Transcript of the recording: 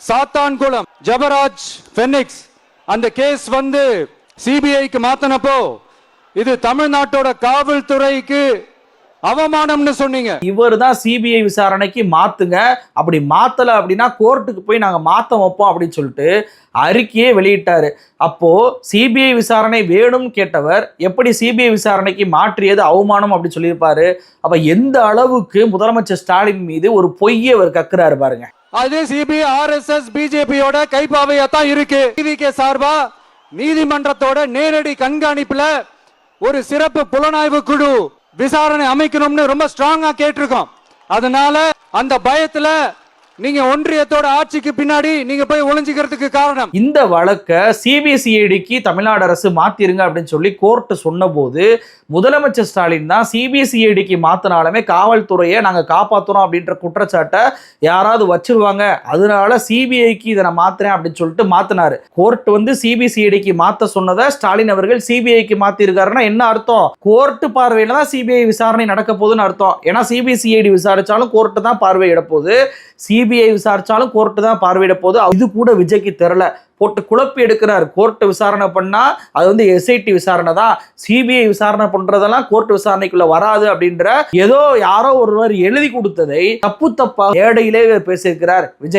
சாத்தான்குளம் ஜபராஜ் பெனிக்ஸ் அந்த கேஸ் வந்து சிபிஐக்கு மாத்தினப்போ இது தமிழ்நாட்டோட காவல்துறைக்கு அவமானம்னு சொன்னீங்க. இவர் தான் சிபிஐ விசாரணைக்கு மாத்துங்க, அப்படி மாத்தல அப்படின்னா கோர்ட்டுக்கு போய் நாங்க மாத்த வைப்போம் அப்படின்னு சொல்லிட்டு அறிக்கையே வெளியிட்டாரு. அப்போ சிபிஐ விசாரணை வேணும் கேட்டவர் எப்படி சிபிஐ விசாரணைக்கு மாற்றியது அவமானம் அப்படின்னு சொல்லியிருப்பாரு. அப்ப எந்த அளவுக்கு முதலமைச்சர் ஸ்டாலின் மீது ஒரு பொய்யை அவர் கக்குறாரு பாருங்க. அது சிபிஐ ஆர்எஸ்எஸ் பிஜேபியோட கைப்பாவையா தான் இருக்கு. டிவிகே சார்பா நீதிமன்றத்தோட நேரடி கண்காணிப்புல ஒரு சிறப்பு புலனாய்வு குழு விசாரணை அமைக்கணும்னு ரொம்ப ஸ்ட்ராங்கா கேட்டிருக்கோம். அதனால அந்த பயத்துல நீங்க ஒன்றியத்தோட ஆட்சிக்கு பின்னாடி நீங்க போய் ஒளிஞ்சிக்கிறதுக்கு காரணம். இந்த வழக்கை சிபிசிஐடிக்கு தமிழ்நாடு அரசு மாத்திருங்க அப்படின்னு சொல்லி கோர்ட் சொன்ன போது முதலமைச்சர் ஸ்டாலின் தான் சிபிசிஐடிக்கு மாத்தினாலுமே காவல்துறையை நாங்க காப்பாத்துறோம் அப்படின்ற குற்றச்சாட்டை யாராவது வச்சிருவாங்க, அதனால சிபிஐக்கு இதை நான் மாத்துறேன் அப்படின்னு சொல்லிட்டு மாத்தினாரு. கோர்ட் வந்து சிபிசிஐடிக்கு மாத்த சொன்னதை ஸ்டாலின் அவர்கள் சிபிஐக்கு மாத்திருக்காருன்னா என்ன அர்த்தம்? கோர்ட் பார்வையில தான் சிபிஐ விசாரணை நடக்க போகுதுன்னு அர்த்தம். ஏன்னா சிபிசிஐடி விசாரிச்சாலும் கோர்ட்டு தான் பார்வையிட போகுது, சிபிஐ விசாரிச்சாலும் கோர்ட்டு தான் பார்வையிட போகுது. இது கூட விஜய்க்கு தெரியல, போட்டு குழப்பி எடுக்கிறார். கோர்ட் விசாரணை பண்ணா அது வந்து எஸ்ஐடி விசாரணை தான், சிபிஐ விசாரணை பண்றதெல்லாம் கோர்ட் விசாரணைக்குள்ள வராது அப்படின்ற ஏதோ யாரோ ஒருவர் எழுதி கொடுத்ததை தப்பு தப்பா ஏடையிலே பேசியிருக்கிறார் விஜய்.